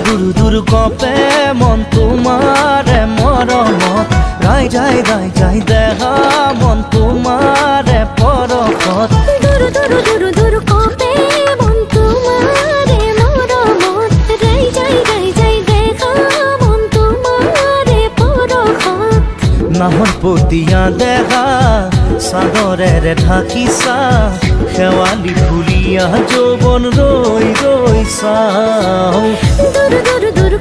দূর দূর কপে মন তোমারে মরমত রাই যাই দেখা মন তোমারে পরখত দূর দূর দূর দূর কপে মন তোমারে মরমত রাই যাই দেখা মন তোমারে পরখত নাহর পতিয়া দেখা সাগরের ঢাকিছা শেৱালি ফুলিয়া যৌবন ৰই চাও দূৰ দূৰ দূৰ